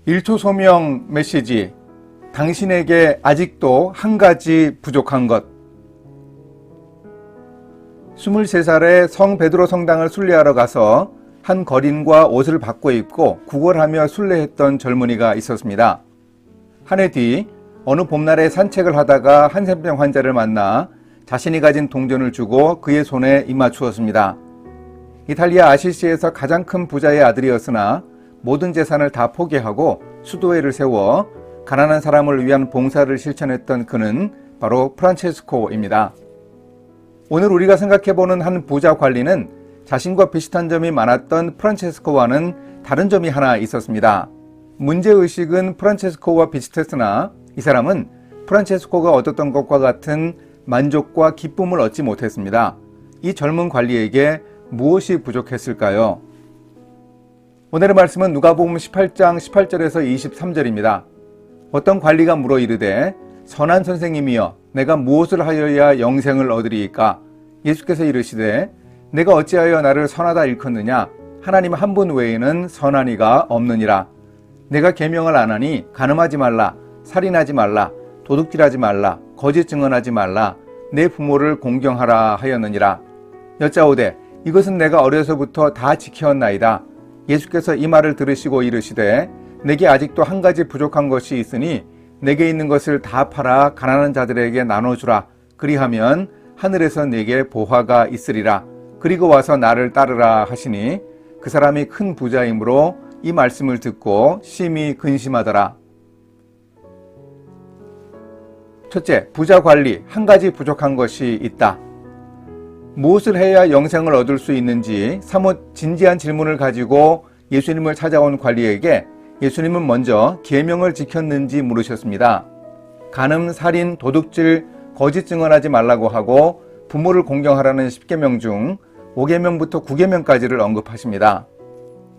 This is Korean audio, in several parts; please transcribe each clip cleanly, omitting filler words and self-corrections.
1초 소명 메시지. 당신에게 아직도 한 가지 부족한 것. 23살에 성 베드로 성당을 순례하러 가서 한 거린과 옷을 바꿔 입고 구걸하며 순례했던 젊은이가 있었습니다. 한 해 뒤 어느 봄날에 산책을 하다가 한센병 환자를 만나 자신이 가진 동전을 주고 그의 손에 입맞추었습니다. 이탈리아 아시시에서 가장 큰 부자의 아들이었으나 모든 재산을 다 포기하고 수도회를 세워 가난한 사람을 위한 봉사를 실천했던 그는 바로 프란체스코입니다. 오늘 우리가 생각해보는 한 부자 관리는 자신과 비슷한 점이 많았던 프란체스코와는 다른 점이 하나 있었습니다. 문제의식은 프란체스코와 비슷했으나 이 사람은 프란체스코가 얻었던 것과 같은 만족과 기쁨을 얻지 못했습니다. 이 젊은 관리에게 무엇이 부족했을까요? 오늘의 말씀은 누가복음 18장 18절에서 23절입니다. 어떤 관리가 물어 이르되 선한 선생님이여 내가 무엇을 하여야 영생을 얻으리이까? 예수께서 이르시되 내가 어찌하여 나를 선하다 일컫느냐? 하나님 한 분 외에는 선한 이가 없느니라. 내가 계명을 안 하니 간음하지 말라, 살인하지 말라, 도둑질하지 말라, 거짓 증언하지 말라, 내 부모를 공경하라 하였느니라. 여짜오되 이것은 내가 어려서부터 다 지켰나이다. 예수께서 이 말을 들으시고 이르시되 내게 아직도 한 가지 부족한 것이 있으니 내게 있는 것을 다 팔아 가난한 자들에게 나눠주라. 그리하면 하늘에서 내게 보화가 있으리라. 그리고 와서 나를 따르라 하시니 그 사람이 큰 부자이므로 이 말씀을 듣고 심히 근심하더라. 첫째, 부자 관리, 한 가지 부족한 것이 있다. 무엇을 해야 영생을 얻을 수 있는지 사뭇 진지한 질문을 가지고 예수님을 찾아온 관리에게 예수님은 먼저 계명을 지켰는지 물으셨습니다. 간음, 살인, 도둑질, 거짓 증언하지 말라고 하고 부모를 공경하라는 10계명 중 5계명부터 9계명까지를 언급하십니다.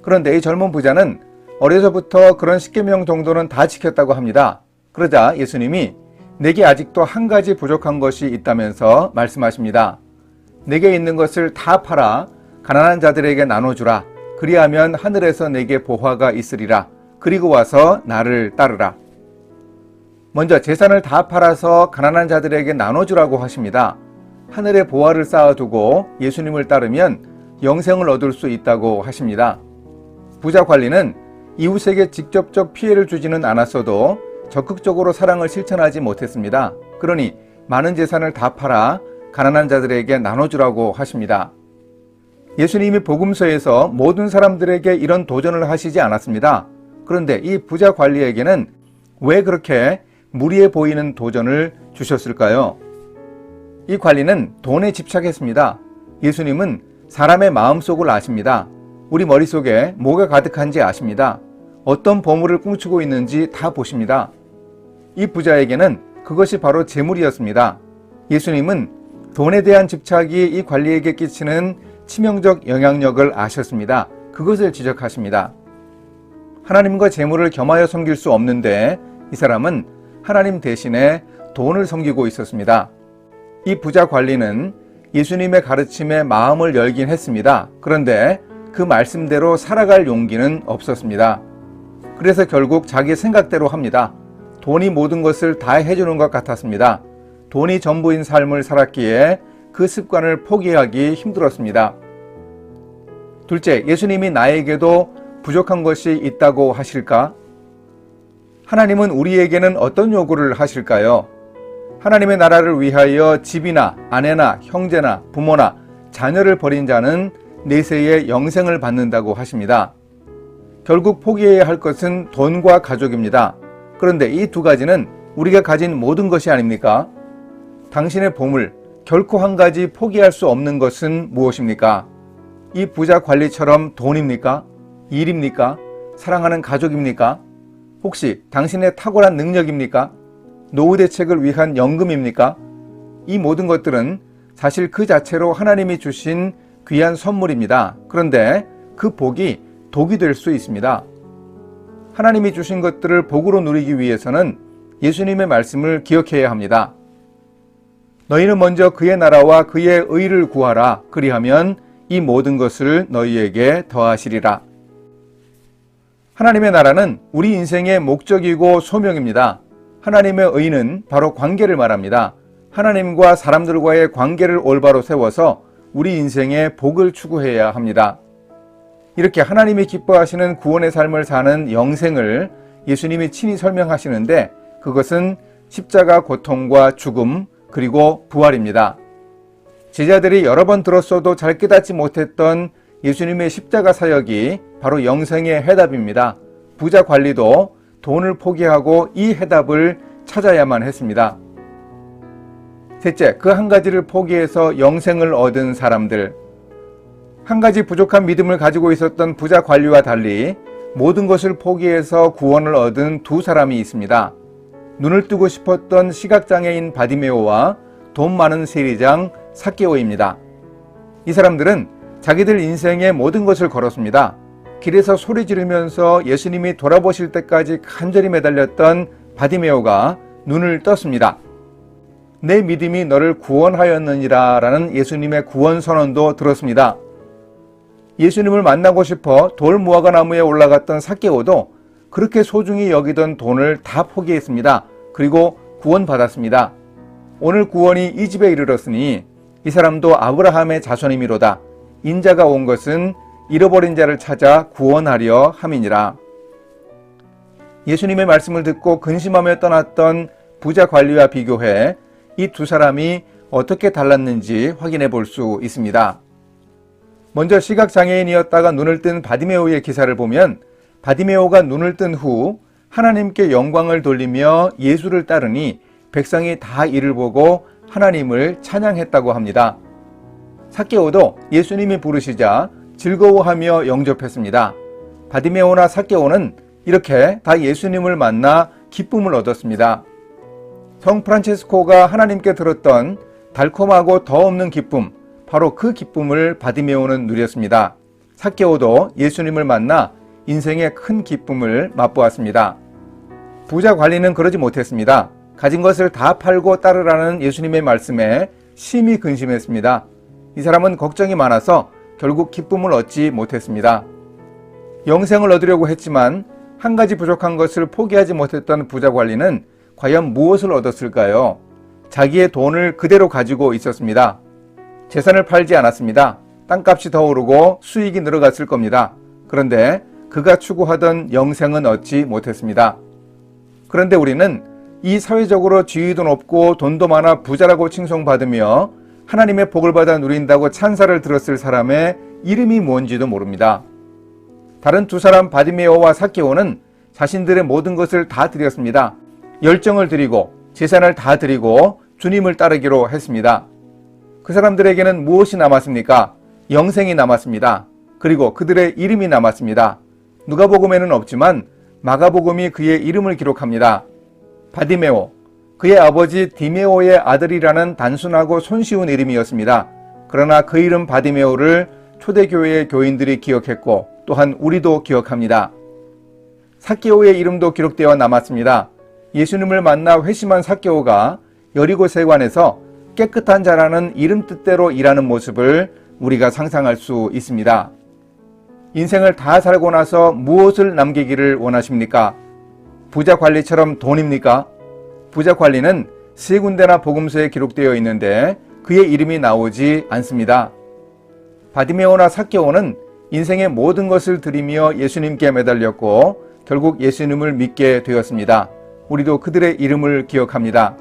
그런데 이 젊은 부자는 어려서부터 그런 10계명 정도는 다 지켰다고 합니다. 그러자 예수님이 내게 아직도 한 가지 부족한 것이 있다면서 말씀하십니다. 내게 있는 것을 다 팔아 가난한 자들에게 나눠주라. 그리하면 하늘에서 내게 보화가 있으리라. 그리고 와서 나를 따르라. 먼저 재산을 다 팔아서 가난한 자들에게 나눠주라고 하십니다. 하늘에 보화를 쌓아두고 예수님을 따르면 영생을 얻을 수 있다고 하십니다. 부자 관리는 이웃에게 직접적 피해를 주지는 않았어도 적극적으로 사랑을 실천하지 못했습니다. 그러니 많은 재산을 다 팔아 가난한 자들에게 나눠주라고 하십니다. 예수님이 복음서에서 모든 사람들에게 이런 도전을 하시지 않았습니다. 그런데 이 부자 관리에게는 왜 그렇게 무리해 보이는 도전을 주셨을까요? 이 관리는 돈에 집착했습니다. 예수님은 사람의 마음속을 아십니다. 우리 머릿속에 뭐가 가득한지 아십니다. 어떤 보물을 꿈꾸고 있는지 다 보십니다. 이 부자에게는 그것이 바로 재물이었습니다. 예수님은 돈에 대한 집착이 이 관리에게 끼치는 치명적 영향력을 아셨습니다. 그것을 지적하십니다. 하나님과 재물을 겸하여 섬길 수 없는데 이 사람은 하나님 대신에 돈을 섬기고 있었습니다. 이 부자 관리는 예수님의 가르침에 마음을 열긴 했습니다. 그런데 그 말씀대로 살아갈 용기는 없었습니다. 그래서 결국 자기 생각대로 합니다. 돈이 모든 것을 다 해주는 것 같았습니다. 돈이 전부인 삶을 살았기에 그 습관을 포기하기 힘들었습니다. 둘째, 예수님이 나에게도 부족한 것이 있다고 하실까? 하나님은 우리에게는 어떤 요구를 하실까요? 하나님의 나라를 위하여 집이나 아내나 형제나 부모나 자녀를 버린 자는 내세의 영생을 받는다고 하십니다. 결국 포기해야 할 것은 돈과 가족입니다. 그런데 이 두 가지는 우리가 가진 모든 것이 아닙니까? 당신의 보물, 결코 한 가지 포기할 수 없는 것은 무엇입니까? 이 부자 관리처럼 돈입니까? 일입니까? 사랑하는 가족입니까? 혹시 당신의 탁월한 능력입니까? 노후 대책을 위한 연금입니까? 이 모든 것들은 사실 그 자체로 하나님이 주신 귀한 선물입니다. 그런데 그 복이 독이 될 수 있습니다. 하나님이 주신 것들을 복으로 누리기 위해서는 예수님의 말씀을 기억해야 합니다. 너희는 먼저 그의 나라와 그의 의를 구하라. 그리하면 이 모든 것을 너희에게 더하시리라. 하나님의 나라는 우리 인생의 목적이고 소명입니다. 하나님의 의는 바로 관계를 말합니다. 하나님과 사람들과의 관계를 올바로 세워서 우리 인생의 복을 추구해야 합니다. 이렇게 하나님이 기뻐하시는 구원의 삶을 사는 영생을 예수님이 친히 설명하시는데 그것은 십자가 고통과 죽음 그리고 부활입니다. 제자들이 여러 번 들었어도 잘 깨닫지 못했던 예수님의 십자가 사역이 바로 영생의 해답입니다. 부자 관리도 돈을 포기하고 이 해답을 찾아야만 했습니다. 셋째, 그 한 가지를 포기해서 영생을 얻은 사람들. 한 가지 부족한 믿음을 가지고 있었던 부자 관리와 달리 모든 것을 포기해서 구원을 얻은 두 사람이 있습니다. 눈을 뜨고 싶었던 시각장애인 바디메오와 돈 많은 세리장 삭개오입니다. 이 사람들은 자기들 인생의 모든 것을 걸었습니다. 길에서 소리 지르면서 예수님이 돌아보실 때까지 간절히 매달렸던 바디메오가 눈을 떴습니다. 내 믿음이 너를 구원하였느니라 라는 예수님의 구원 선언도 들었습니다. 예수님을 만나고 싶어 돌 무화과 나무에 올라갔던 삭개오도 그렇게 소중히 여기던 돈을 다 포기했습니다. 그리고 구원받았습니다. 오늘 구원이 이 집에 이르렀으니 이 사람도 아브라함의 자손이미로다. 인자가 온 것은 잃어버린 자를 찾아 구원하려 함이니라. 예수님의 말씀을 듣고 근심하며 떠났던 부자 관리와 비교해 이 두 사람이 어떻게 달랐는지 확인해 볼 수 있습니다. 먼저 시각장애인이었다가 눈을 뜬 바디메오의 기사를 보면 바디메오가 눈을 뜬 후 하나님께 영광을 돌리며 예수를 따르니 백성이 다 이를 보고 하나님을 찬양했다고 합니다. 삭개오도 예수님이 부르시자 즐거워하며 영접했습니다. 바디메오나 삭개오는 이렇게 다 예수님을 만나 기쁨을 얻었습니다. 성 프란체스코가 하나님께 들었던 달콤하고 더 없는 기쁨, 바로 그 기쁨을 바디메오는 누렸습니다. 삭개오도 예수님을 만나 인생의 큰 기쁨을 맛보았습니다. 부자 관리는 그러지 못했습니다. 가진 것을 다 팔고 따르라는 예수님의 말씀에 심히 근심했습니다. 이 사람은 걱정이 많아서 결국 기쁨을 얻지 못했습니다. 영생을 얻으려고 했지만 한 가지 부족한 것을 포기하지 못했던 부자 관리는 과연 무엇을 얻었을까요? 자기의 돈을 그대로 가지고 있었습니다. 재산을 팔지 않았습니다. 땅값이 더 오르고 수익이 늘어갔을 겁니다. 그런데 그가 추구하던 영생은 얻지 못했습니다. 그런데 우리는 이 사회적으로 지위도 높고 돈도 많아 부자라고 칭송받으며 하나님의 복을 받아 누린다고 찬사를 들었을 사람의 이름이 뭔지도 모릅니다. 다른 두 사람 바디메오와 삭개오는 자신들의 모든 것을 다 드렸습니다. 열정을 드리고 재산을 다 드리고 주님을 따르기로 했습니다. 그 사람들에게는 무엇이 남았습니까? 영생이 남았습니다. 그리고 그들의 이름이 남았습니다. 누가복음에는 없지만 마가복음이 그의 이름을 기록합니다. 바디메오, 그의 아버지 디메오의 아들이라는 단순하고 손쉬운 이름이었습니다. 그러나 그 이름 바디메오를 초대교회의 교인들이 기억했고 또한 우리도 기억합니다. 삭개오의 이름도 기록되어 남았습니다. 예수님을 만나 회심한 삭개오가 여리고 세관에서 깨끗한 자라는 이름 뜻대로 일하는 모습을 우리가 상상할 수 있습니다. 인생을 다 살고 나서 무엇을 남기기를 원하십니까? 부자 관리처럼 돈입니까? 부자 관리는 세 군데나 복음서에 기록되어 있는데 그의 이름이 나오지 않습니다. 바디메오나 삭개오는 인생의 모든 것을 드리며 예수님께 매달렸고 결국 예수님을 믿게 되었습니다. 우리도 그들의 이름을 기억합니다.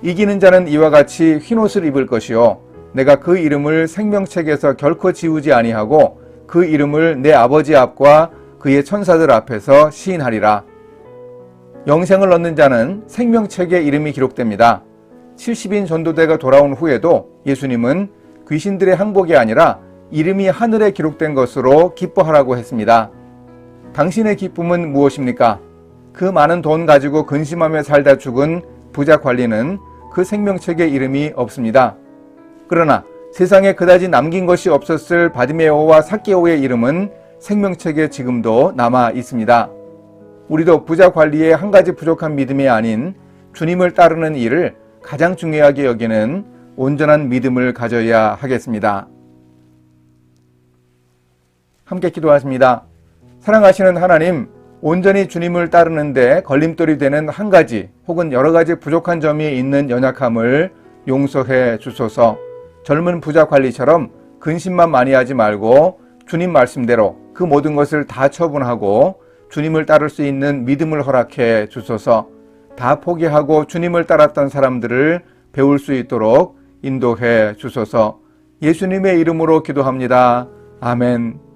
이기는 자는 이와 같이 흰옷을 입을 것이요 내가 그 이름을 생명책에서 결코 지우지 아니하고 그 이름을 내 아버지 앞과 그의 천사들 앞에서 시인하리라. 영생을 얻는 자는 생명책에 이름이 기록됩니다. 70인 전도대가 돌아온 후에도 예수님은 귀신들의 항복이 아니라 이름이 하늘에 기록된 것으로 기뻐하라고 했습니다. 당신의 기쁨은 무엇입니까? 그 많은 돈 가지고 근심하며 살다 죽은 부자 관리는 그 생명책에 이름이 없습니다. 그러나 세상에 그다지 남긴 것이 없었을 바디메오와 삭개오의 이름은 생명책에 지금도 남아 있습니다. 우리도 부자 관리의 한 가지 부족한 믿음이 아닌 주님을 따르는 일을 가장 중요하게 여기는 온전한 믿음을 가져야 하겠습니다. 함께 기도하십니다. 사랑하시는 하나님, 온전히 주님을 따르는데 걸림돌이 되는 한 가지 혹은 여러 가지 부족한 점이 있는 연약함을 용서해 주소서. 젊은 부자 관리처럼 근심만 많이 하지 말고 주님 말씀대로 그 모든 것을 다 처분하고 주님을 따를 수 있는 믿음을 허락해 주소서. 다 포기하고 주님을 따랐던 사람들을 배울 수 있도록 인도해 주소서. 예수님의 이름으로 기도합니다. 아멘.